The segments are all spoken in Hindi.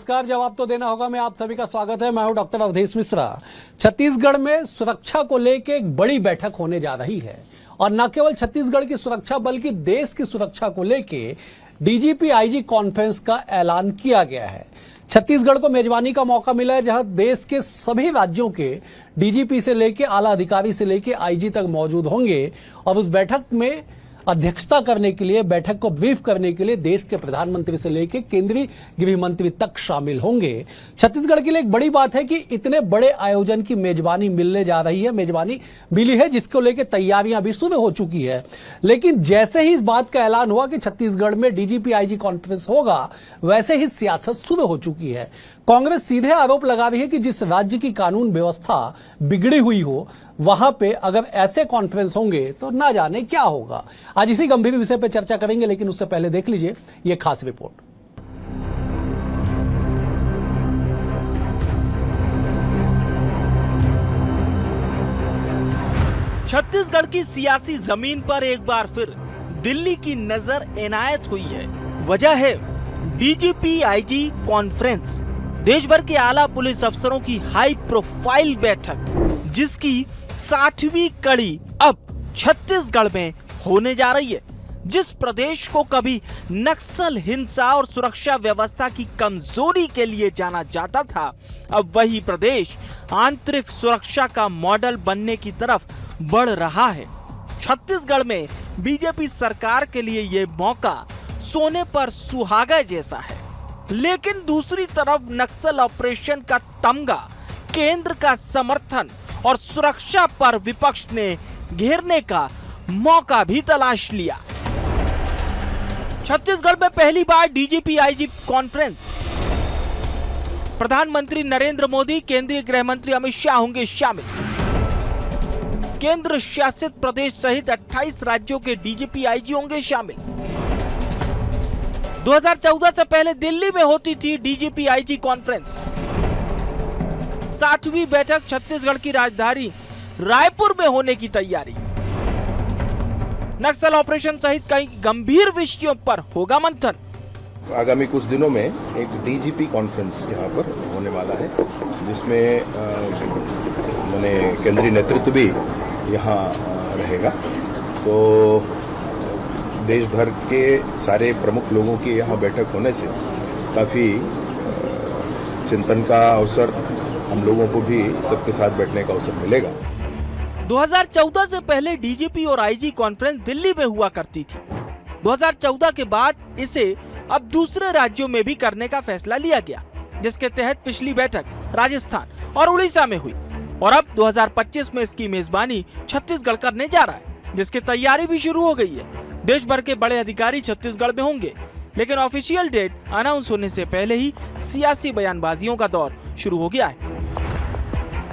नमस्कार। जवाब तो देना होगा। मैं आप सभी का स्वागत है। मैं हूं डॉक्टर अवधेश मिश्रा। छत्तीसगढ़ में सुरक्षा को लेकर एक बड़ी बैठक होने जा रही है और न केवल छत्तीसगढ़ की सुरक्षा बल्कि देश की सुरक्षा को लेकर डीजीपी आईजी कॉन्फ्रेंस का ऐलान किया गया है। छत्तीसगढ़ को मेजबानी का मौका मिला है, जहां देश के सभी राज्यों के डीजीपी से लेकर आला अधिकारी से लेकर आईजी तक मौजूद होंगे और उस बैठक में अध्यक्षता करने के लिए, बैठक को ब्रीफ करने के लिए देश के प्रधानमंत्री से लेकर केंद्रीय गृह मंत्री तक शामिल होंगे। छत्तीसगढ़ के लिए एक बड़ी बात है कि इतने बड़े आयोजन की मेजबानी मिलने जा रही है, मेजबानी मिली है, जिसको लेकर तैयारियां भी शुरू हो चुकी है। लेकिन जैसे ही इस बात का ऐलान हुआ कि छत्तीसगढ़ में डीजीपी आईजी कॉन्फ्रेंस होगा, वैसे ही सियासत शुरू हो चुकी है। कांग्रेस सीधे आरोप लगा रही है कि जिस राज्य की कानून व्यवस्था बिगड़ी हुई हो, वहां पे अगर ऐसे कॉन्फ्रेंस होंगे तो ना जाने क्या होगा। आज इसी गंभीर विषय पर चर्चा करेंगे, लेकिन उससे पहले देख लीजिए ये खास रिपोर्ट। छत्तीसगढ़ की सियासी जमीन पर एक बार फिर दिल्ली की नजर इनायत हुई है। वजह है डीजीपी आईजी कॉन्फ्रेंस, देश भर के आला पुलिस अफसरों की हाई प्रोफाइल बैठक, जिसकी 60वीं कड़ी अब छत्तीसगढ़ में होने जा रही है। जिस प्रदेश को कभी नक्सल हिंसा और सुरक्षा व्यवस्था की कमजोरी के लिए जाना जाता था, अब वही प्रदेश आंतरिक सुरक्षा का मॉडल बनने की तरफ बढ़ रहा है। छत्तीसगढ़ में बीजेपी सरकार के लिए ये मौका सोने पर सुहागा जैसा है, लेकिन दूसरी तरफ नक्सल ऑपरेशन का तमगा, केंद्र का समर्थन और सुरक्षा पर विपक्ष ने घेरने का मौका भी तलाश लिया। छत्तीसगढ़ में पहली बार डीजीपी आईजी कॉन्फ्रेंस, प्रधानमंत्री नरेंद्र मोदी, केंद्रीय गृह मंत्री अमित शाह होंगे शामिल। केंद्र शासित प्रदेश सहित 28 राज्यों के डीजीपी आईजी होंगे शामिल। 2014 से पहले दिल्ली में होती थी डीजीपी आईजी कॉन्फ्रेंस। 60वीं बैठक छत्तीसगढ़ की राजधानी रायपुर में होने की तैयारी। नक्सल ऑपरेशन सहित कई गंभीर विषयों पर होगा मंथन। आगामी कुछ दिनों में एक डीजीपी कॉन्फ्रेंस यहाँ पर होने वाला है, जिसमें मैंने केंद्रीय नेतृत्व भी यहाँ रहेगा। तो देश भर के सारे प्रमुख लोगों की यहाँ बैठक होने से काफी चिंतन का अवसर हम लोगों को भी सबके साथ बैठने का अवसर मिलेगा। 2014 से पहले डीजीपी और आईजी कॉन्फ्रेंस दिल्ली में हुआ करती थी। 2014 के बाद इसे अब दूसरे राज्यों में भी करने का फैसला लिया गया, जिसके तहत पिछली बैठक राजस्थान और उड़ीसा में हुई और अब 2025 में इसकी मेजबानी छत्तीसगढ़ करने जा रहा है, जिसकी तैयारी भी शुरू हो गई है। देश भर के बड़े अधिकारी छत्तीसगढ़ में होंगे, लेकिन ऑफिशियल डेट अनाउंस होने से पहले ही सियासी बयानबाजियों का दौर शुरू हो गया है।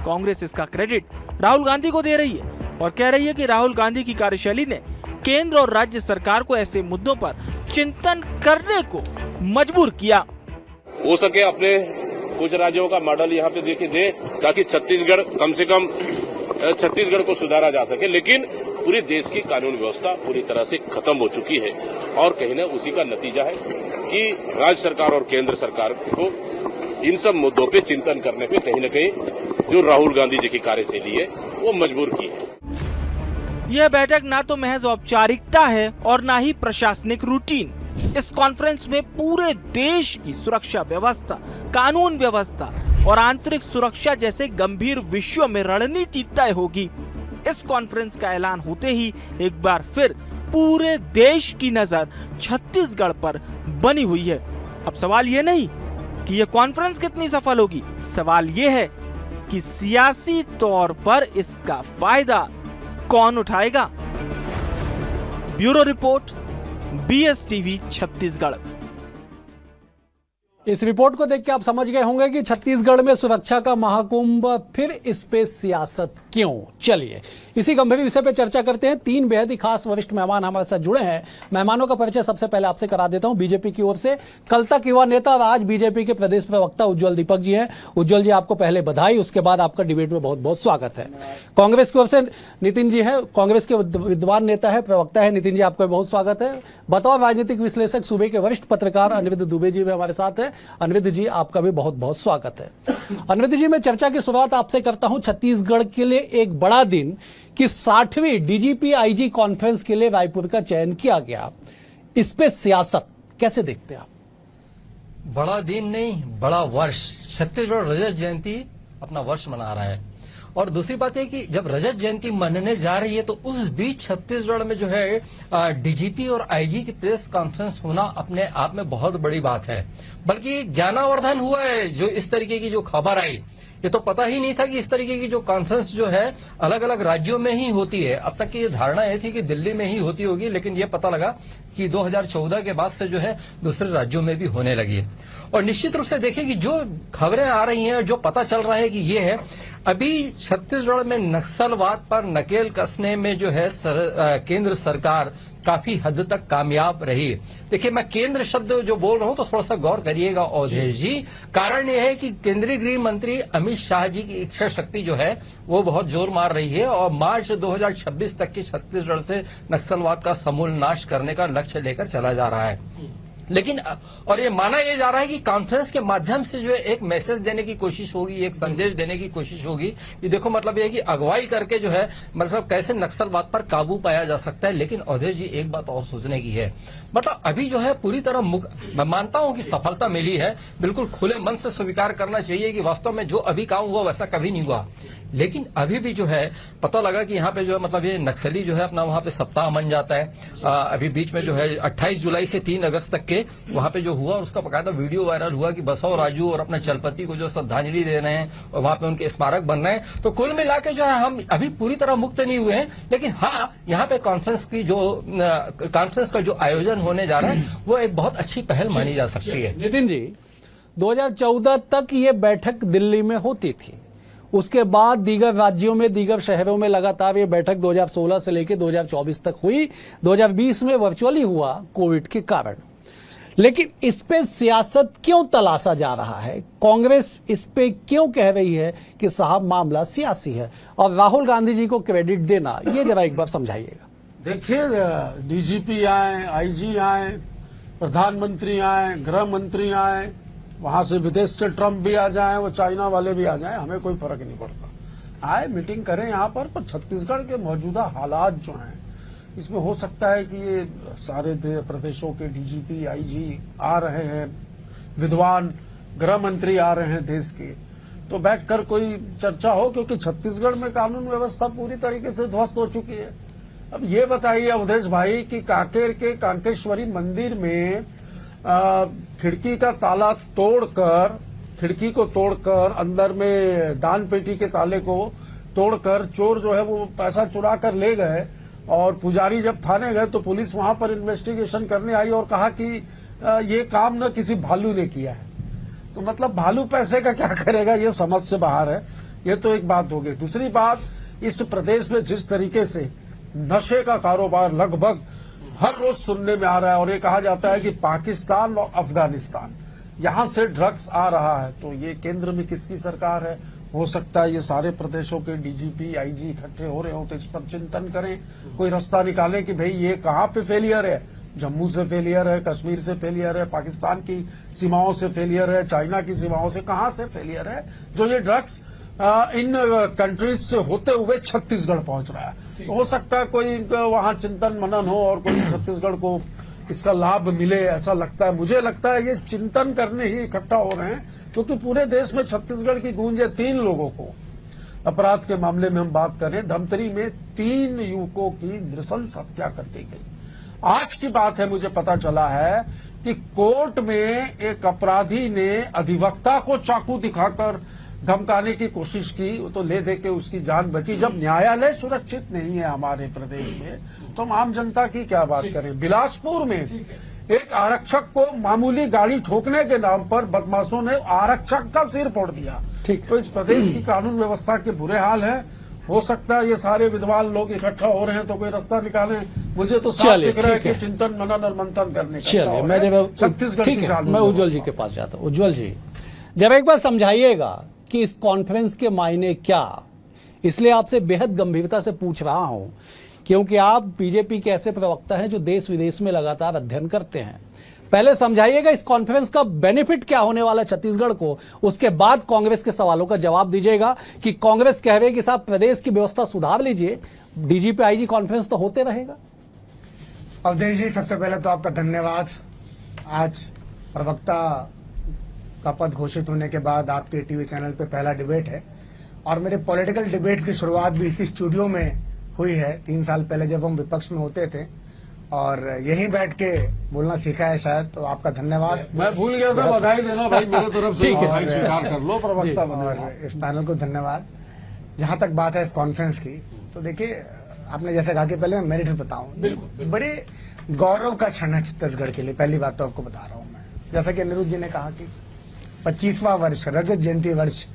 कांग्रेस इसका क्रेडिट राहुल गांधी को दे रही है और कह रही है कि राहुल गांधी की कार्यशैली ने केंद्र और राज्य सरकार को ऐसे मुद्दों पर चिंतन करने को मजबूर किया। हो सके अपने कुछ राज्यों का मॉडल यहाँ पे देखिए दे, ताकि छत्तीसगढ़ कम से कम छत्तीसगढ़ को सुधारा जा सके। लेकिन पूरे देश की कानून व्यवस्था पूरी तरह से खत्म हो चुकी है और कहीं ना उसी का नतीजा है कि राज्य सरकार और केंद्र सरकार को इन सब मुद्दों पे चिंतन करने पे कहीं न कहीं जो राहुल गांधी जी की कार्यशैली है वो मजबूर की है। यह बैठक ना तो महज औपचारिकता है और ना ही प्रशासनिक रूटीन। इस कॉन्फ्रेंस में पूरे देश की सुरक्षा व्यवस्था, कानून व्यवस्था और आंतरिक सुरक्षा जैसे गंभीर विषयों में रणनीति तय होगी। इस कॉन्फ्रेंस का ऐलान होते ही एक बार फिर पूरे देश की नजर छत्तीसगढ़ पर बनी हुई है। अब सवाल ये नहीं कि यह कॉन्फ्रेंस कितनी सफल होगी, सवाल यह है कि सियासी तौर पर इसका फायदा कौन उठाएगा। Bureau report, BSTV Chhattisgarh. इस रिपोर्ट को देख के आप समझ गए होंगे कि छत्तीसगढ़ में सुरक्षा का महाकुंभ, फिर इस पे सियासत क्यों। चलिए इसी गंभीर विषय पे चर्चा करते हैं। 3 बेहद ही खास वरिष्ठ मेहमान हमारे साथ जुड़े हैं। मेहमानों का परिचय सबसे पहले आपसे करा देता हूं। बीजेपी की ओर से कल तक युवा नेता और आज बीजेपी के प्रदेश प्रवक्ता उज्ज्वल दीपक जी हैं। उज्ज्वल जी, आपको पहले बधाई, उसके बाद आपका डिबेट में बहुत बहुत स्वागत है। कांग्रेस की ओर से नितिन जी है, कांग्रेस के विद्वान नेता है, प्रवक्ता है। नितिन जी, आपका बहुत स्वागत है। बतौर राजनीतिक विश्लेषक सूबे के वरिष्ठ पत्रकार अनिरुद्ध दुबे जी भी हमारे साथ है। अनिरुद्ध जी, आपका भी बहुत बहुत स्वागत है। अनिरुद्ध जी, मैं चर्चा की शुरुआत आपसे करता हूं। छत्तीसगढ़ के लिए एक बड़ा दिन कि 60वीं डीजीपी आईजी कॉन्फ्रेंस के लिए रायपुर का चयन किया गया। इस पे सियासत कैसे देखते हैं आप? बड़ा दिन नहीं, बड़ा वर्ष। छत्तीसगढ़ रजत जयंती अपना वर्ष मना रहा है। और दूसरी बात है कि जब रजत जयंती मनने जा रही है तो उस बीच छत्तीसगढ़ में जो है डीजीपी और आईजी की प्रेस कॉन्फ्रेंस होना अपने आप में बहुत बड़ी बात है। बल्कि ज्ञानावर्धन हुआ है। जो इस तरीके की जो खबर आई, ये तो पता ही नहीं था कि इस तरीके की जो कॉन्फ्रेंस जो है अलग अलग राज्यों में ही होती है। अब तक की ये धारणा ये थी कि दिल्ली में ही होती होगी, लेकिन ये पता लगा कि 2014 के बाद से जो है दूसरे राज्यों में भी होने लगी है। और निश्चित रूप से देखिए कि जो खबरें आ रही हैं, जो पता चल रहा है कि ये है, अभी छत्तीसगढ़ में नक्सलवाद पर नकेल कसने में जो है केंद्र सरकार काफी हद तक कामयाब रही। देखिए, मैं केंद्र शब्द जो बोल रहा हूं तो थोड़ा सा गौर करिएगा अवधेश जी। कारण यह है कि केंद्रीय गृह मंत्री अमित शाह जी की इच्छा शक्ति जो है वो बहुत जोर मार रही है और मार्च 2026 तक की छत्तीसगढ़ से नक्सलवाद का समूल नाश करने का लक्ष्य लेकर चला जा रहा है। लेकिन और ये माना यह जा रहा है कि कॉन्फ्रेंस के माध्यम से जो है एक मैसेज देने की कोशिश होगी, एक संदेश देने की कोशिश होगी कि देखो, मतलब ये है कि अगुवाई करके जो है मतलब कैसे नक्सलवाद पर काबू पाया जा सकता है। लेकिन अवधेश जी, एक बात और सोचने की है, मतलब अभी जो है पूरी तरह मैं मानता हूं कि सफलता मिली है, बिल्कुल खुले मन से स्वीकार करना चाहिए कि वास्तव में जो अभी काम हुआ वैसा कभी नहीं हुआ। लेकिन अभी भी जो है पता लगा कि यहाँ पे जो है मतलब ये नक्सली जो है अपना वहां पे सप्ताह मन जाता है। अभी बीच में जो है 28 जुलाई से 3 अगस्त तक के वहां पे जो हुआ उसका बकायदा वीडियो वायरल हुआ कि बसव राजू और अपने चलपति को जो श्रद्धांजलि दे रहे हैं और वहां पे उनके स्मारक बन रहे हैं। तो कुल मिला के जो है हम अभी पूरी तरह मुक्त नहीं हुए हैं। लेकिन हाँ, यहाँ पे कॉन्फ्रेंस का जो आयोजन होने जा रहा है वो एक बहुत अच्छी पहल मानी जा सकती है। नितिन जी, 2014 तक ये बैठक दिल्ली में होती थी, उसके बाद दीगर राज्यों में, दीगर शहरों में लगातार ये बैठक 2016 से लेकर 2024 तक हुई। 2020 में वर्चुअली हुआ कोविड के कारण। लेकिन इस पे सियासत क्यों तलाशा जा रहा है? कांग्रेस इस पे क्यों कह रही है कि साहब मामला सियासी है, और राहुल गांधी जी को क्रेडिट देना, ये जरा एक बार समझाइएगा। देखिए, डीजीपी आए, आईजी आए, प्रधानमंत्री आए, गृह मंत्री आए, वहां से विदेश से ट्रम्प भी आ जाए, वो चाइना वाले भी आ जाए, हमें कोई फर्क नहीं पड़ता। आए मीटिंग करें यहाँ पर छत्तीसगढ़ के मौजूदा हालात जो हैं, इसमें हो सकता है कि ये सारे प्रदेशों के डीजीपी आईजी आ रहे हैं, विद्वान गृह मंत्री आ रहे हैं देश के, तो बैठकर कोई चर्चा हो, क्योंकि छत्तीसगढ़ में कानून व्यवस्था पूरी तरीके से ध्वस्त हो चुकी है। अब ये बताइए अवधेश भाई कि कांकेर के कांकेश्वरी मंदिर में खिड़की का ताला तोड़कर, खिड़की को तोड़कर, अंदर में दान पेटी के ताले को तोड़कर चोर जो है वो पैसा चुरा कर ले गए। और पुजारी जब थाने गए तो पुलिस वहां पर इन्वेस्टिगेशन करने आई और कहा कि ये काम न किसी भालू ने किया है। तो मतलब भालू पैसे का क्या करेगा, ये समझ से बाहर है। ये तो एक बात हो गई। दूसरी बात, इस प्रदेश में जिस तरीके से नशे का कारोबार लगभग हर रोज सुनने में आ रहा है, और ये कहा जाता है कि पाकिस्तान और अफगानिस्तान यहां से ड्रग्स आ रहा है, तो ये केंद्र में किसकी सरकार है? हो सकता है ये सारे प्रदेशों के डीजीपी आईजी इकट्ठे हो रहे हो तो इस पर चिंतन करें, कोई रास्ता निकालें कि भाई ये कहां पे फेलियर है। जम्मू से फेलियर है, कश्मीर से फेलियर है, पाकिस्तान की सीमाओं से फेलियर है, चाइना की सीमाओं से, कहां से फेलियर है जो ये ड्रग्स इन कंट्रीज से होते हुए छत्तीसगढ़ पहुंच रहा है। तो हो सकता है कोई वहां चिंतन मनन हो और कोई छत्तीसगढ़ को इसका लाभ मिले, ऐसा लगता है। मुझे लगता है ये चिंतन करने ही इकट्ठा हो रहे हैं, क्योंकि पूरे देश में छत्तीसगढ़ की गूंज है। 3 लोगों को, अपराध के मामले में हम बात करें, धमतरी में 3 युवकों की नृशंस हत्या कर दी गई। आज की बात है, मुझे पता चला है कि कोर्ट में एक अपराधी ने अधिवक्ता को चाकू दिखाकर धमकाने की कोशिश की, तो ले दे के उसकी जान बची। जब न्यायालय सुरक्षित नहीं है हमारे प्रदेश में, तो हम आम जनता की क्या बात करें। बिलासपुर में एक आरक्षक को मामूली गाड़ी ठोकने के नाम पर बदमाशों ने आरक्षक का सिर फोड़ दिया। तो इस प्रदेश की कानून व्यवस्था के बुरे हाल है। हो सकता है ये सारे विद्वान लोग इकट्ठा हो रहे हैं तो कोई रास्ता निकालें। मुझे तो साफ दिख रहा है कि चिंतन मनन और मंथन करने का। चलिए, मैं छत्तीसगढ़ की मैं उज्जवल जी के पास जाता हूँ। उज्जवल जी, जब एक बार समझाइएगा कि इस कॉन्फ्रेंस के मायने क्या। इसलिए आपसे बेहद गंभीरता से पूछ रहा हूं क्योंकि आप बीजेपी के ऐसे प्रवक्ता हैं जो देश विदेश में लगातार अध्ययन करते हैं। पहले समझाइएगा इस कॉन्फ्रेंस का बेनिफिट क्या होने वाला है छत्तीसगढ़ को, उसके बाद कांग्रेस के सवालों का जवाब दीजिएगा कि कांग्रेस कह रही है कि साहब प्रदेश की व्यवस्था सुधार लीजिए, डीजीपी आईजी कॉन्फ्रेंस तो होते रहेगा। अवधेश जी, सबसे पहले तो आपका धन्यवाद। आज प्रवक्ता का पद घोषित होने के बाद आपके टीवी चैनल पे पहला डिबेट है और मेरे पॉलिटिकल डिबेट की शुरुआत भी इसी स्टूडियो में हुई है 3 साल पहले जब हम विपक्ष में होते थे और यहीं बैठ के बोलना सीखा है शायद, तो आपका धन्यवाद। मैं भूल गया था, बधाई देना भाई मेरे तरफ से, ठीक है। बधाई स्वीकार कर लो, प्रवक्ता बने। और इस पैनल को धन्यवाद। जहां तक बात है इस कॉन्फ्रेंस की, तो देखिए आपने जैसे कहा कि पहले मैं मेरिट्स बताऊं, बड़े गौरव का क्षण है छत्तीसगढ़ के लिए। पहली बात तो आपको बता रहा हूं मैं, जैसा कि अनिरुद्ध जी ने कहा कि 25वां वर्ष रजत जयंती वर्ष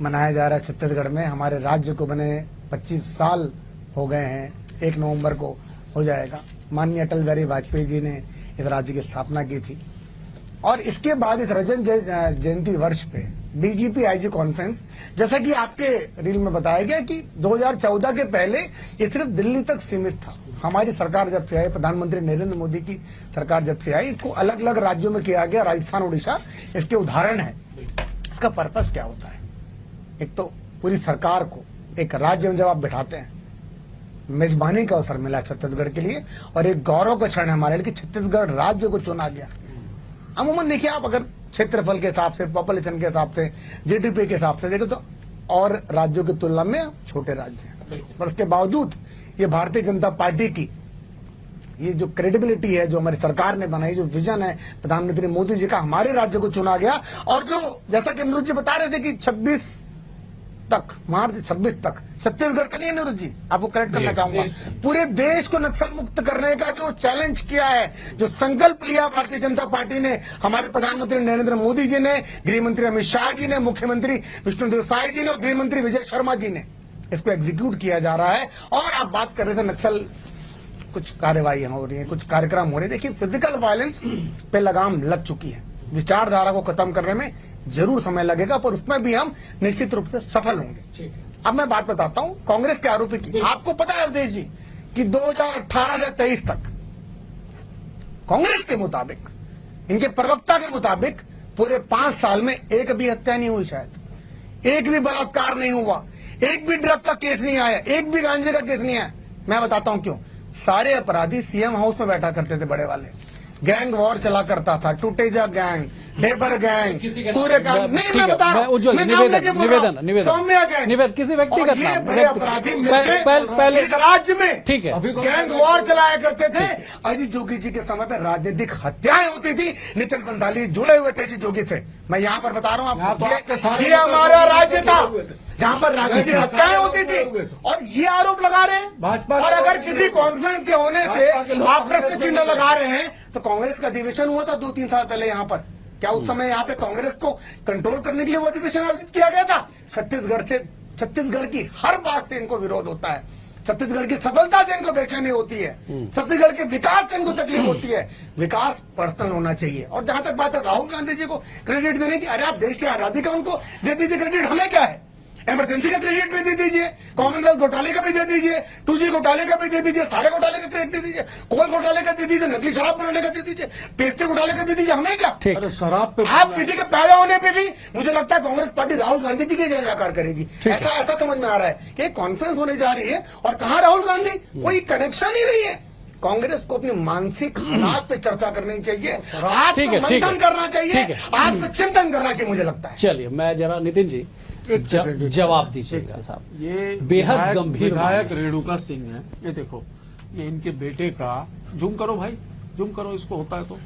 मनाया जा रहा है छत्तीसगढ़ में। हमारे राज्य को बने 25 साल हो गए हैं, 1 नवंबर को हो जाएगा। माननीय अटल बिहारी वाजपेयी जी ने इस राज्य की स्थापना की थी और इसके बाद इस रजत जयंती वर्ष पे डीजीपी आईजी कॉन्फ्रेंस, जैसा कि आपके रील में बताया गया कि 2014 के पहले ये सिर्फ दिल्ली तक सीमित था। हमारी सरकार जब से आई, प्रधानमंत्री नरेंद्र मोदी की सरकार जब से आई, इसको अलग अलग राज्यों में किया गया। राजस्थान, उड़ीसा इसके उदाहरण है। इसका पर्पस क्या होता है? एक तो पूरी सरकार को एक राज्य में जब आप बिठाते हैं, मेजबानी का अवसर मिला छत्तीसगढ़ के लिए और एक गौरव का क्षण है हमारे लिए कि छत्तीसगढ़ राज्य को चुना गया। अमूमन देखिए, आप अगर क्षेत्रफल के हिसाब से, पॉपुलेशन के हिसाब से, जीडीपी के हिसाब से देखें तो और राज्यों की तुलना में छोटे राज्य हैं, पर उसके बावजूद ये भारतीय जनता पार्टी की ये जो क्रेडिबिलिटी है, जो हमारी सरकार ने बनाई, जो विजन है प्रधानमंत्री मोदी जी का, हमारे राज्य को चुना गया। और जो जैसा कि अनिरुद्ध जी बता रहे थे कि 26 तक, मार्च 26 तक, छत्तीसगढ़ का नहीं है अनिरुद्ध जी, आपको करेक्ट करना चाहूंगा, पूरे देश को नक्सल मुक्त करने का जो चैलेंज किया है, जो संकल्प लिया भारतीय जनता पार्टी ने, हमारे प्रधानमंत्री नरेंद्र मोदी जी ने, गृह मंत्री अमित शाह जी ने, मुख्यमंत्री विष्णुदेव साय जी ने और गृह मंत्री विजय शर्मा जी ने, इसको एग्जीक्यूट किया जा रहा है। और आप बात कर रहे थे नक्सल, कुछ कार्यवाही हो रही है, कुछ कार्यक्रम हो रहे हैं। देखिए, फिजिकल वायलेंस पे लगाम लग चुकी है। विचारधारा को खत्म करने में जरूर समय लगेगा, पर उसमें भी हम निश्चित रूप से सफल होंगे। अब मैं बात बताता हूं कांग्रेस के आरोपी की। आपको पता है अवधेश जी कि 2018 से 23 तक कांग्रेस के मुताबिक, इनके प्रवक्ता के मुताबिक, पूरे 5 साल में एक भी हत्या नहीं हुई, शायद एक भी बलात्कार नहीं हुआ, एक भी ड्रग का केस नहीं आया, एक भी गांजे का केस नहीं आया। मैं बताता हूं क्यों। सारे अपराधी सीएम हाउस में बैठा करते थे, बड़े वाले गैंग वॉर चला करता था, टूटेजा गैंग, डेबर गैंग, सूर्यकांत, नहीं मैं बता रहा हूं, मैं नाम लेके बोल रहा हूं, सौम्या गैंग, किसी व्यक्तिगत ये नाम, बड़े अपराधी मिलके पहले इस राज्य में ठीक है गैंग वॉर चलाया करते थे। अजीत जोगी जी के समय पे राजनीतिक हत्याएं होती थी, नितिन पंथाली जुड़े हुए थे जी जोगी से। मैं यहाँ पर बता रहा हूँ आपको, ये हमारा राज्य था जहाँ पर राजनीतिक हत्याएं होती थी और ये आरोप लगा रहे हैं। और अगर किसी कॉन्फ्रेंस के होने से आप प्रश्न चिन्ह लगा रहे हैं, तो कांग्रेस का अधिवेशन हुआ था 2-3 साल पहले यहाँ पर, क्या उस समय यहाँ पे कांग्रेस को कंट्रोल करने के लिए वो अधिवेशन आयोजित किया गया था? छत्तीसगढ़ की हर बात से इनको विरोध होता है, छत्तीसगढ़ की सफलता से इनको बेचैनी होती है, छत्तीसगढ़ के विकास से इनको तकलीफ होती है। विकास पर्सनल होना चाहिए। और जहां तक बात है राहुल गांधी जी को क्रेडिट देने की, अरे आप देश की आजादी का उनको दे दीजिए क्रेडिट, हमें क्या है? इमरजेंसी का क्रेडिट भी दे दीजिए, कॉमनवेल्थ घोटाले का भी दे दीजिए, 2G घोटाले का भी दे दीजिए, सारे घोटाले का क्रेडिट दे दीजिए, कोल घोटाले का दे दीजिए, नकली शराब बनाने का दे दीजिए, पेस्ट्री घोटाले का दे दीजिए, हमें क्या? अरे शराब पे आप किसी के पैदा होने पे भी मुझे लगता है कांग्रेस पार्टी राहुल गांधी जी की जय जयकार करेगी। ऐसा समझ में आ रहा है कि कॉन्फ्रेंस होने जा रही है और कहा राहुल गांधी, कोई कनेक्शन ही नहीं है। कांग्रेस को अपनी मानसिक हालात पे चर्चा करनी चाहिए, आत्ममंथन करना चाहिए, आत्मचिंतन करना चाहिए, मुझे लगता है। चलिए मैं जरा नितिन जी जवाब दीजिएगा साहब। ये बेहद गंभीर विधायक रेणुका सिंह है, ये देखो, ये इनके बेटे का, जूम करो भाई, जूम करो इसको, होता है तो।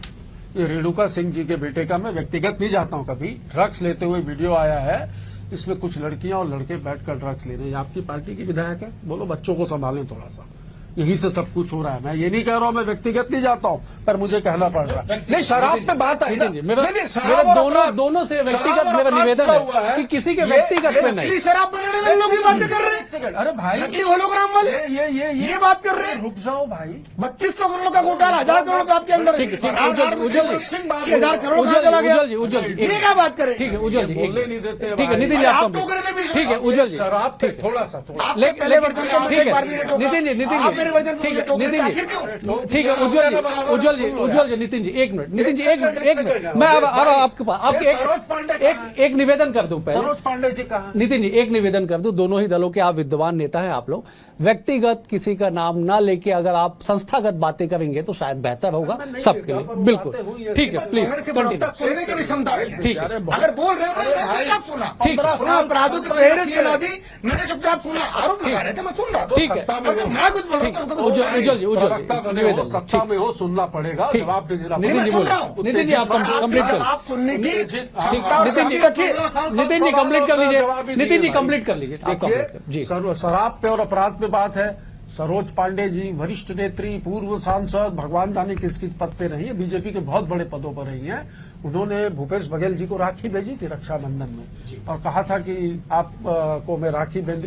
ये रेणुका सिंह जी के बेटे का, मैं व्यक्तिगत नहीं जाता हूं कभी, ड्रग्स लेते हुए वीडियो आया है, इसमें कुछ लड़कियां और लड़के बैठकर ड्रग्स ले रहे हैं। आपकी पार्टी की विधायक है, बोलो बच्चों को संभालें थोड़ा सा, यही से सब कुछ हो रहा है। मैं ये नहीं कह रहा हूं, मैं व्यक्तिगत नहीं जाता हूं, पर मुझे कहना पड़ रहा है। नहीं, शराब पे बात आई ना, मेरा दोनों से व्यक्तिगत मेरा निवेदन है कि किसी के व्यक्तिगत पे नहीं। शराब बनाने वाले लोग की बातें कर रहे हैं, अरे भाई नकली होलोग्राम वाले ये बात कर रहे हैं। रुक जाओ भाई, 3200 करोड़ का घोटाला, 1000 करोड़ का आपके अंदर, 1000 करोड़ कहाँ चला गया? ये क्या बात करें? ठीक है उज्जवल जी, बोलने नहीं देते। ठीक है नितिन जी, आप ठीक है उज्जवल जी, शराब पे थोड़ा सा नितिन जी, निर्वाचन ठीक है टोकरे नितिन आखिर क्यों? जी, ठीक है उज्जवल जी नितिन जी एक मिनट नितिन जी एक मिनट मैं अब आपके पास आपके एक निवेदन कर दूं पहले सरोज पांडे जी कहा नितिन जी एक निवेदन कर दूं, दोनों ही दलों के आप विद्वान नेता हैं आप लोग, व्यक्तिगत किसी का नाम ना लेके अगर आप संस्थागत बातें करेंगे तो शायद बेहतर होगा सबके लिए। बिल्कुल ठीक है, प्लीज कांग्रेस के प्रवक्ता कंटिन्यू। सुनने की भी क्षमता है। ठीक है अगर बोल रहे हो तो मैं चुपचाप सुना। ठीक है। उन्होंने अपराधों की फहरिस्त गिना दी, मैंने चुपचाप सुना। आरोप लगा रहे थे, मैं सुन रहा था। ठीक है। अगर मैं कुछ बोल रहा हूं तो उज्जवल जी निवेदन सत्ता में हो सुनना पड़ेगा, ठीक। जवाब भी देना नितिन पड़ेगा। जी सुन बोलो। रहा हूं। नितिन जी आप कंप्लीट कर आप सुनने की ठीक, क्षमता और नितिन जी शक्ति रखिए। नितिन जी कंप्लीट कर लीजिए, नितिन जी कंप्लीट कर लीजिए, आप देखिए, कंप्लीट कर जी। शराब पे और अपराध पे बात है। सरोज पांडे जी वरिष्ठ नेत्री, पूर्व सांसद, भगवान जाने किस किस पद पे रही है, बीजेपी के बहुत बड़े पदों पर रही हैं। उन्होंने भूपेश बघेल जी को राखी भेजी थी रक्षाबंधन में और कहा था कि आप को मैं राखी भेज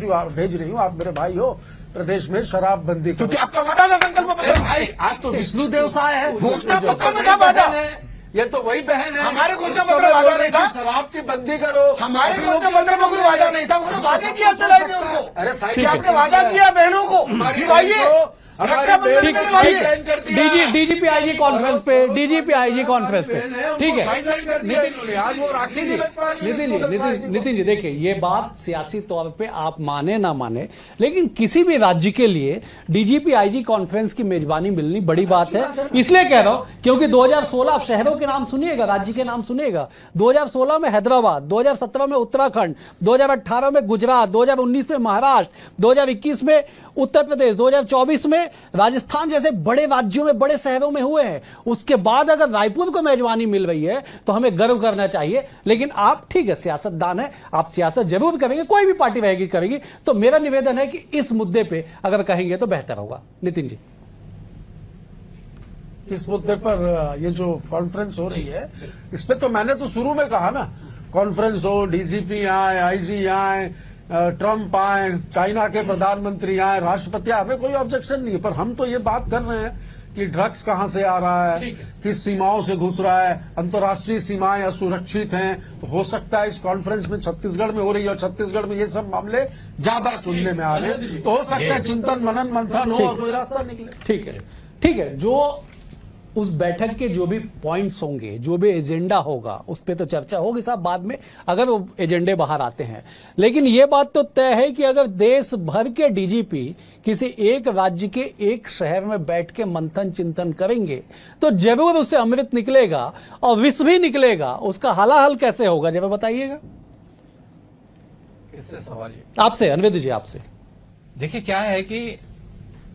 रही हूँ, आप मेरे भाई हो, प्रदेश में शराब बंदी करो। क्योंकि आपका वादा था संकल्प अरे पत्र। भाई, आज तो विष्णु देव साय है, घोषणा पत्र में था वादा। ये तो वही बहन है। हमारे घोषणा उस समय पत्र में वादा बोले नहीं था। कि शराब की बंदी करो। हमारे अभी घोषणा वो पत्र में कोई वादा नहीं था, उन्होंने वादे किया चलाए थे उनको। अरे साइड कि आपने वादा किया बहनों को दिवाइए, रक्षाबंधन में दिवाइए। डीजीपी आईजी कॉन्फ्रेंस पे डीजीपी आईजी कॉन्फ्रेंस पे ठीक है आज वो राखी नहीं बच पा रही है। नितिन जी देखिए ये बात सियासी तौर पे आप माने ना माने, लेकिन किसी भी राज्य के लिए डीजीपी आईजी कॉन्फ्रेंस की मेजबानी मिलनी बड़ी बात है। इसलिए कह रहा हूं क्योंकि 2016 आप शहरों के नाम सुनिएगा, राज्य के नाम सुनिएगा। 2016 में हैदराबाद, 2017 में उत्तराखंड, 2018 में गुजरात, 2019 में महाराष्ट्र, 2021 में उत्तर प्रदेश, 2024 में राजस्थान जैसे बड़े राज्यों में, बड़े शहरों में हुए हैं। उसके बाद अगर रायपुर को मेजबानी मिल रही है तो हमें गर्व करना चाहिए। लेकिन आप ठीक है सियासतदान है, आप सियासत जरूर करेंगे, कोई भी पार्टी रहेगी करेगी, तो मेरा निवेदन है कि इस मुद्दे पे अगर कहेंगे तो बेहतर होगा। नितिन जी इस मुद्दे पर ये जो कॉन्फ्रेंस हो रही है, इस पे तो मैंने तो शुरू में कहा ना, कॉन्फ्रेंस हो, डीजीपी आए, आईजी आए, ट्रंप आए, चाइना के प्रधानमंत्री आए, राष्ट्रपति आए, हमें कोई ऑब्जेक्शन नहीं है। पर हम तो ये बात कर रहे हैं कि ड्रग्स कहां से आ रहा है, किस सीमाओं से घुस रहा है, अंतर्राष्ट्रीय सीमाएं असुरक्षित हैं। तो हो सकता है इस कॉन्फ्रेंस में छत्तीसगढ़ में हो रही है और छत्तीसगढ़ में ये सब मामले ज्यादा सुनने में आ रहे हैं, तो हो सकता है चिंतन मनन मंथन हो और कोई रास्ता निकले। ठीक है जो उस बैठक के जो भी पॉइंट्स होंगे, जो भी एजेंडा होगा, उस पर तो चर्चा होगी साहब बाद में अगर वो एजेंडे बाहर आते हैं। लेकिन ये बात तो तय है कि अगर देश भर के डीजीपी किसी एक राज्य के एक शहर में बैठ के मंथन चिंतन करेंगे तो जरूर उससे अमृत निकलेगा और विष भी निकलेगा। उसका हलाहल कैसे होगा जब बताइएगा। इससे सवाल ये आपसे अनविद जी, आपसे देखिए क्या है कि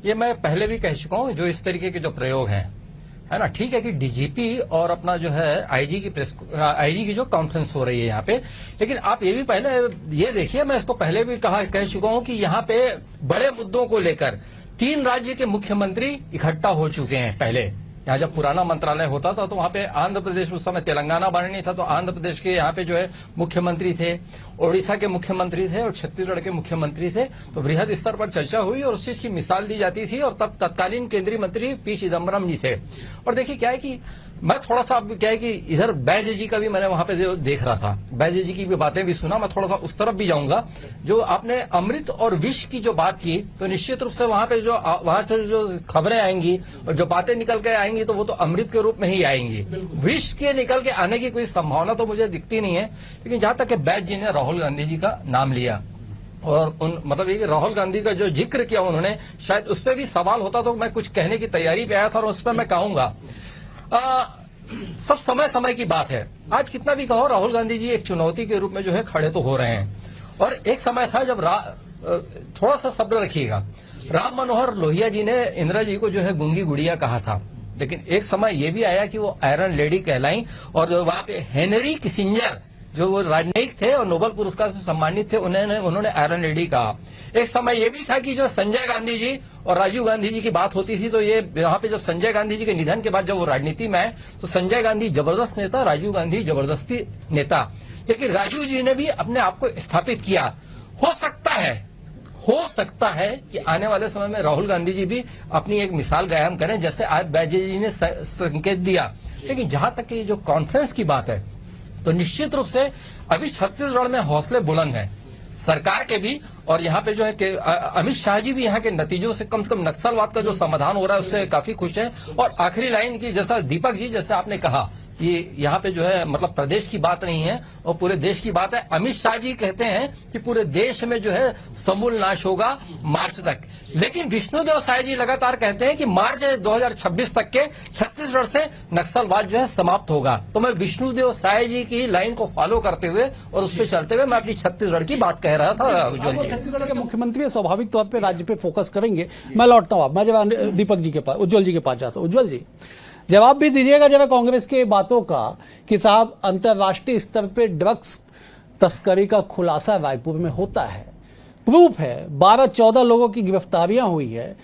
ये मैं पहले भी कह चुका हूं, जो इस तरीके के जो प्रयोग हैं, है ना, ठीक है कि डीजीपी और अपना जो है आईजी की जो कॉन्फ्रेंस हो रही है यहाँ पे, लेकिन आप ये भी पहले ये देखिए, मैं इसको पहले भी कह चुका हूं कि यहाँ पे बड़े मुद्दों को लेकर 3 राज्य के मुख्यमंत्री इकट्ठा हो चुके हैं। पहले यहाँ जब पुराना मंत्रालय होता था तो वहां पे आंध्र प्रदेश, उस समय तेलंगाना बना नहीं था, तो आंध्र प्रदेश के यहाँ पे जो है मुख्यमंत्री थे, ओडिशा के मुख्यमंत्री थे और छत्तीसगढ़ के मुख्यमंत्री थे। तो वृहद स्तर पर चर्चा हुई और उस चीज की मिसाल दी जाती थी और तब तत्कालीन केंद्रीय मंत्री पी चिदम्बरम जी थे। और देखिए क्या है कि मैं थोड़ा सा क्या है कि इधर बैज जी का भी मैंने वहां पे देख रहा था, बैज जी की भी बातें भी सुना, मैं थोड़ा सा उस तरफ भी जाऊंगा। जो आपने अमृत और विष की जो बात की, तो निश्चित रूप से वहां पे जो वहां से जो खबरें आएंगी और जो बातें निकल के आएंगी तो वो तो अमृत के रूप में ही आएंगी। विष के निकल के आने की कोई संभावना तो मुझे दिखती नहीं है। लेकिन जहां तक बैज जी ने राहुल गांधी जी का नाम लिया और मतलब ये राहुल गांधी का जो जिक्र किया उन्होंने, शायद उस पर भी सवाल होता तो मैं कुछ कहने की तैयारी पे आया था और उस पर मैं कहूंगा सब समय की बात है। आज कितना भी कहो, राहुल गांधी जी एक चुनौती के रूप में जो है खड़े तो हो रहे हैं। और एक समय था जब थोड़ा सा सब्र रखिएगा, राम मनोहर लोहिया जी ने इंदिरा जी को जो है गूंगी गुड़िया कहा था, लेकिन एक समय ये भी आया कि वो आयरन लेडी कहलाई और वहां पे हेनरी किसिंजर जो वो राजनयिक थे और नोबेल पुरस्कार से सम्मानित थे, उन्होंने आयरन लेडी कहा। एक समय ये भी था कि जो संजय गांधी जी और राजीव गांधी जी की बात होती थी, तो ये यहाँ पे जब संजय गांधी जी के निधन के बाद जब वो राजनीति में आए तो संजय गांधी जबरदस्त नेता, राजीव गांधी जबरदस्ती नेता, लेकिन राजीव जी ने भी अपने आप को स्थापित किया। हो सकता है कि आने वाले समय में राहुल गांधी जी भी अपनी एक मिसाल कायम करें, जैसे आज बैजे जी ने संकेत दिया। लेकिन जहां तक कि जो कॉन्फ्रेंस की बात है, तो निश्चित रूप से अभी छत्तीसगढ़ में हौसले बुलंद हैं, सरकार के भी और यहाँ पे जो है कि अमित शाह जी भी यहाँ के नतीजों से कम नक्सलवाद का जो समाधान हो रहा है उससे काफी खुश हैं। और आखिरी लाइन की, जैसा दीपक जी जैसे आपने कहा कि यहाँ पे जो है मतलब प्रदेश की बात नहीं है और पूरे देश की बात है। अमित शाह जी कहते हैं कि पूरे देश में जो है समूल नाश होगा मार्च तक, लेकिन विष्णुदेव साय जी लगातार कहते हैं कि मार्च 2026 तक के छत्तीसगढ़ से नक्सलवाद जो है समाप्त होगा। तो मैं विष्णुदेव साय जी की लाइन को फॉलो करते हुए और उस पर चलते हुए मैं अपनी छत्तीसगढ़ की बात कह रहा था। उज्जवल जी, छत्तीसगढ़ के मुख्यमंत्री स्वाभाविक तौर पे राज्य पे फोकस करेंगे। मैं लौटता हूँ, मैं जब दीपक जी के पास, उज्जवल जी के पास जाता हूँ। उज्जवल जी, जवाब भी दीजिएगा जब कांग्रेस के बातों का कि साहब अंतर्राष्ट्रीय स्तर पे ड्रग्स तस्करी का खुलासा रायपुर में होता है, प्रूफ है, 12-14 लोगों की गिरफ्तारियां हुई है,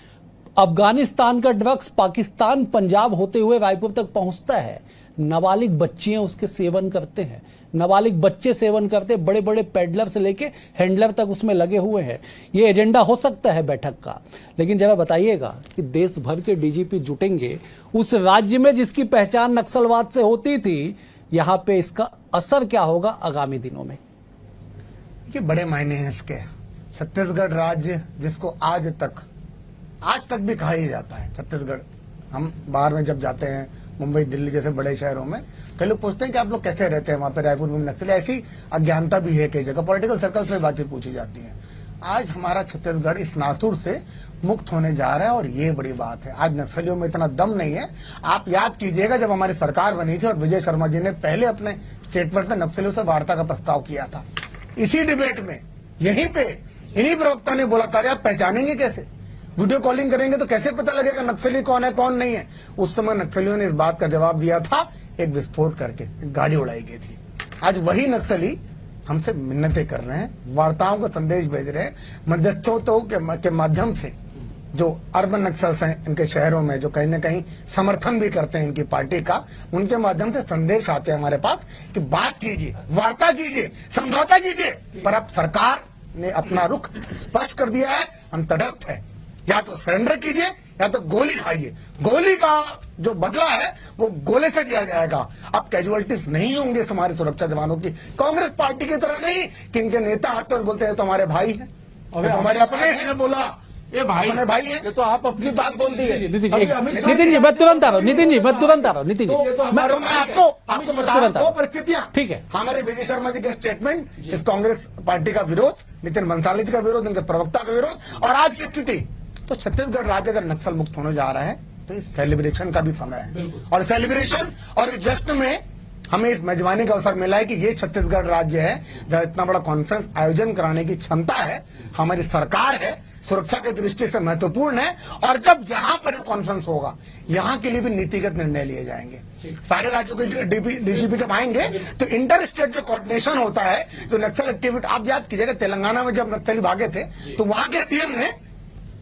अफगानिस्तान का ड्रग्स पाकिस्तान पंजाब होते हुए रायपुर तक पहुंचता है, नाबालिग बच्चियां उसके सेवन करते हैं, नाबालिग बच्चे सेवन करते, बड़े बड़े पेडलर से लेके हैंडलर तक उसमें लगे हुए हैं। ये एजेंडा हो सकता है बैठक का, लेकिन जब बताइएगा कि देश भर के डीजीपी जुटेंगे उस राज्य में जिसकी पहचान नक्सलवाद से होती थी, यहां पे इसका असर क्या होगा आगामी दिनों में? ये बड़े मायने हैं इसके। छत्तीसगढ़ राज्य जिसको आज तक भी कहा ही जाता है छत्तीसगढ़। हम बाहर में जब जाते हैं, मुंबई दिल्ली जैसे बड़े शहरों में, कई लोग पूछते हैं कि आप लोग कैसे रहते हैं वहां पे रायपुर में नक्सल। ऐसी अज्ञानता भी है कई जगह, पॉलिटिकल सर्कल्स में बातें पूछी जाती हैं। आज हमारा छत्तीसगढ़ इस नासुर से मुक्त होने जा रहा है और ये बड़ी बात है। आज नक्सलियों में इतना दम नहीं है। आप याद कीजिएगा जब हमारी सरकार बनी थी और विजय शर्मा जी ने पहले अपने स्टेटमेंट में नक्सलियों से वार्ता का प्रस्ताव किया था, इसी डिबेट में यहीं पे इन्हीं प्रवक्ता ने बोला था, आप पहचानेंगे कैसे, वीडियो कॉलिंग करेंगे तो कैसे पता लगेगा नक्सली कौन है कौन नहीं है। उस समय नक्सलियों ने इस बात का जवाब दिया था, एक विस्फोट करके एक गाड़ी उड़ाई गई थी। आज वही नक्सली हमसे मिन्नतें कर रहे हैं, वार्ताओं को संदेश भेज रहे हैं, मध्यस्थों के माध्यम से जो अर्बन नक्सल्स हैं इनके शहरों में, जो कहीं न कहीं समर्थन भी करते हैं इनकी पार्टी का, उनके माध्यम से संदेश आते हैं हमारे पास कि बात कीजिए, वार्ता कीजिए, समझौता कीजिए। पर अब सरकार ने अपना रुख स्पष्ट कर दिया है, हम तटस्थ है, या तो सरेंडर कीजिए या तो गोली खाइए। गोली का जो बदला है वो गोले से दिया जाएगा। अब कैजुअलिटीज नहीं होंगे हमारे सुरक्षा जवानों की, कांग्रेस पार्टी की तरह नहीं कि इनके नेता हाथ पर बोलते हैं तो हमारे भाई हैं, हमारे अपने बोला ये भाई अपने भाई है, तो आप अपनी बात बोल दी है। नितिन जी मैं तुरंत आ रहा हूँ, नितिन जी मैं आपको बता रहा हूँ दो परिस्थितियां। ठीक है, हमारे विजय शर्मा जी का स्टेटमेंट, इस कांग्रेस पार्टी का विरोध, नितिन बंसाली जी का विरोध, उनके प्रवक्ता का विरोध, और आज की स्थिति। तो छत्तीसगढ़ राज्य अगर नक्सल मुक्त होने जा रहा है तो इस सेलिब्रेशन का भी समय है, और सेलिब्रेशन और इस जश्न में हमें इस मेजबानी का अवसर मिला है कि ये छत्तीसगढ़ राज्य है जहां इतना बड़ा कॉन्फ्रेंस आयोजन कराने की क्षमता है, हमारी सरकार है, सुरक्षा की दृष्टि से महत्वपूर्ण है। और जब यहाँ पर कॉन्फ्रेंस होगा, यहाँ के लिए भी नीतिगत निर्णय लिए जाएंगे। सारे राज्यों के डीजीपी जब आएंगे तो इंटर स्टेट जो कोऑर्डिनेशन होता है, जो नक्सल एक्टिविटी, आप याद कीजिएगा तेलंगाना में जब नक्सली भागे थे तो वहां के सीएम ने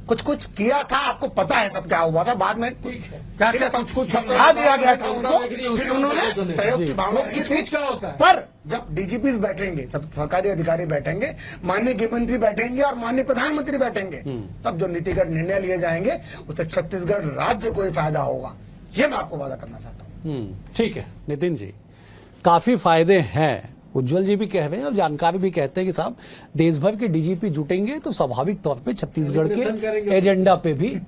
कुछ किया था, आपको पता है सब क्या हुआ था, बाद में क्या समझा दिया गया था उनको, फिर उन्होंने सहयोग की भावना की थी। पर जब डीजीपी बैठेंगे, जब सरकारी अधिकारी बैठेंगे, माननीय गृह मंत्री बैठेंगे और माननीय प्रधानमंत्री बैठेंगे, तब जो नीतिगत निर्णय लिए जाएंगे उससे छत्तीसगढ़ राज्य को ही फायदा होगा, ये मैं आपको वादा करना चाहता हूँ। ठीक है नितिन जी, काफी फायदे हैं। उज्जवल जी भी कह रहे हैं और जानकार भी कहते हैं कि साहब देश भर के डीजीपी जुटेंगे तो स्वाभाविक तौर पे छत्तीसगढ़ के एजेंडा पे भी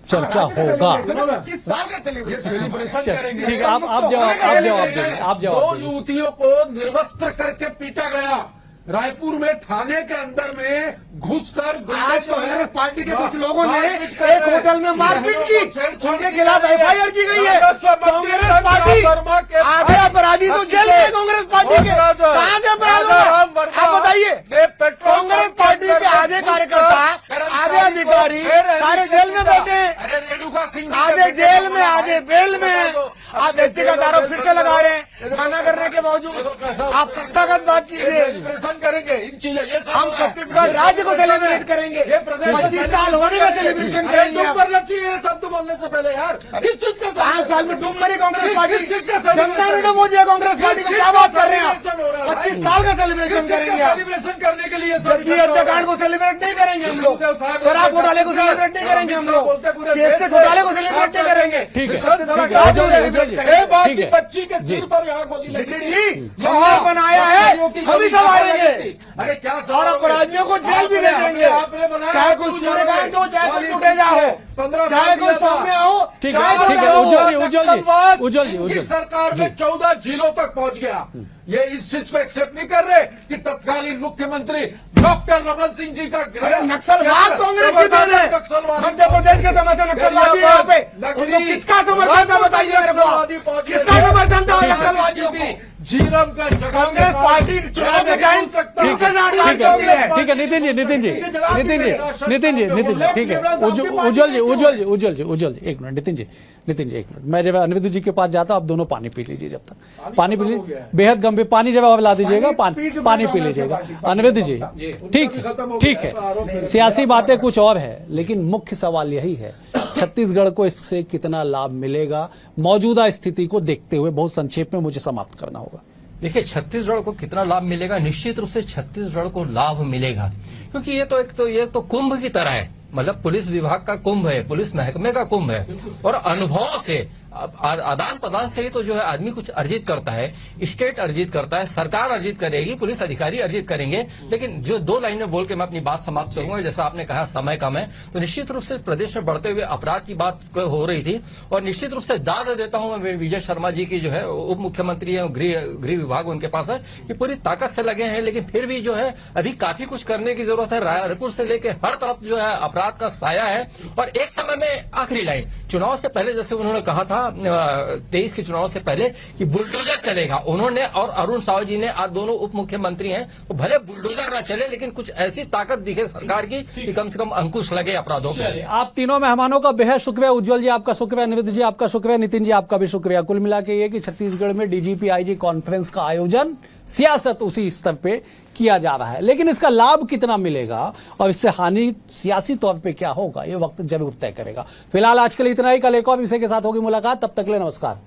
चर्चा होगा। 25 साल का सेलिब्रेशन करेंगे। ठीक है, आप जवाब देंगे। दो युवतियों को निर्वस्त्र करके पीटा गया रायपुर में, थाने के अंदर में घुसकर। आज कांग्रेस पार्टी के कुछ लोगों ने एक होटल में मारपीट की, उनके खिलाफ एफआईआर की गई है। कांग्रेस पार्टी आधे अपराधी तो जेल में, कांग्रेस पार्टी के कहां के अपराधी आप बताइए। कांग्रेस पार्टी के आधे कार्यकर्ता, आधे अधिकारी सारे जेल में बैठे हैं, आधे जेल में, आधे बेल में। आप व्यक्तिगत आरोप फिर से लगा रहे हैं, मना करने के बावजूद। आप संस्थागत बात कीजिए, करेंगे इन चीजें, ये हम छत्तीसगढ़ राज्य को सेलिब्रेट करेंगे, 25 साल होने का सेलिब्रेशन करेंगे। शब्द बोलने से पहले यार, किस चीज का 5 साल में डूब मरी कांग्रेस पार्टी, जनता ने डूबो दिया कांग्रेस पार्टी को, क्या बात कर रहे हैं आप? 25 साल का सेलिब्रेशन करेंगे, सेलिब्रेशन करने के लिए जबकि हत्याकांड को सेलिब्रेट नहीं करेंगे हम लोग, शराब घोटाले को सेलिब्रेट नहीं करेंगे हम लोग, केस घोटाले को सेलिब्रेट नहीं करेंगे। ठीक है, बच्ची के सिर पर यहाँ गोली लगी नितिन थी। जी, यहाँ हमने बनाया है, अपराधियों की हम ही गोली संभालेंगे। कहाँ लगी थी? अरे क्या और संभालोगे? अपराधियों को जेल भी भेजेंगे। आपने बनाया, चाहे आप कोई क्यों सूर्यकांत जाओगे? हो, चाहे कोई 40 टुटेजा हो, 15 चाहे साल कोई दिया था। सौम्य हो, ठीक चाहे है, कोई ठीक है, राहुल हो। उज्जवल जी, इनकी सरकार में 14 जिलों तक पहुंच गया। ये इस चीज को एक्सेप्ट नहीं कर रहे कि तत्कालीन मुख्यमंत्री डॉक्टर रमन सिंह जी का अरे नक्सलवाद कांग्रेस की देन है। मध्य प्रदेश के समय से नक्सलवादी है यहाँ पे। उनको किसका समर्थन था बताइए मेरे को, किसका समर्थन था नक्सलवादियों को? जीरम का कांग्रेस पार्टी चुनाव के टाइम ठीक है नितिन जी ठीक है उज्जवल जी एक मिनट नितिन जी एक मिनट, मैं जब अनिरुद्ध जी के पास जाता हूं, आप दोनों पानी पी लीजिए, जब तक पानी पी लीजिए, बेहद गंभीर पानी जब आप ला दीजिएगा, पानी पी लीजिएगा अनिरुद्ध जी। ठीक है, सियासी बातें कुछ और है, लेकिन मुख्य सवाल यही है छत्तीसगढ़ को इससे कितना लाभ मिलेगा, मौजूदा स्थिति को देखते हुए बहुत संक्षेप में मुझे समाप्त करना होगा। देखिए, छत्तीसगढ़ को कितना लाभ मिलेगा, निश्चित रूप से छत्तीसगढ़ को लाभ मिलेगा, क्योंकि ये तो कुंभ की तरह है, मतलब पुलिस विभाग का कुंभ है, पुलिस महकमे का कुंभ है, और अनुभव से आदान प्रदान से ही तो जो है आदमी कुछ अर्जित करता है, स्टेट अर्जित करता है, सरकार अर्जित करेगी, पुलिस अधिकारी अर्जित करेंगे। लेकिन जो 2 लाइनें बोल के मैं अपनी बात समाप्त करूंगा, जैसा आपने कहा समय कम है, तो निश्चित रूप से प्रदेश में बढ़ते हुए अपराध की बात हो रही थी, और निश्चित रूप से दाद देता हूं मैं विजय शर्मा जी की, जो है उप मुख्यमंत्री है, गृह विभाग उनके पास है, कि पूरी ताकत से लगे हैं, लेकिन फिर भी जो है अभी काफी कुछ करने की जरूरत है। रायपुर से लेकर हर तरफ जो है अपराध का साया है। और एक समय में आखिरी लाइन, चुनाव से पहले जैसे उन्होंने कहा था 23 के चुनाव से पहले कि बुलडोजर चलेगा, उन्होंने और अरुण साव जी ने, आज दोनों उप मुख्यमंत्री हैं, तो भले बुलडोजर ना चले, लेकिन कुछ ऐसी ताकत दिखे सरकार की कि कम से कम अंकुश लगे अपराधों पर। आप तीनों मेहमानों का बेहद शुक्रिया। उज्जवल जी आपका शुक्रिया, अनिरुद्ध जी आपका शुक्रिया, नितिन जी आपका भी शुक्रिया। कुल मिला के ये कि छत्तीसगढ़ में डीजीपी आईजी कॉन्फ्रेंस का आयोजन सियासत उसी स्तर पे किया जा रहा है, लेकिन इसका लाभ कितना मिलेगा और इससे हानि सियासी तौर पे क्या होगा, ये वक्त जरूर तय करेगा। फिलहाल आज के लिए इतना ही, कल एक और विषय के साथ होगी मुलाकात, तब तक के लिए नमस्कार।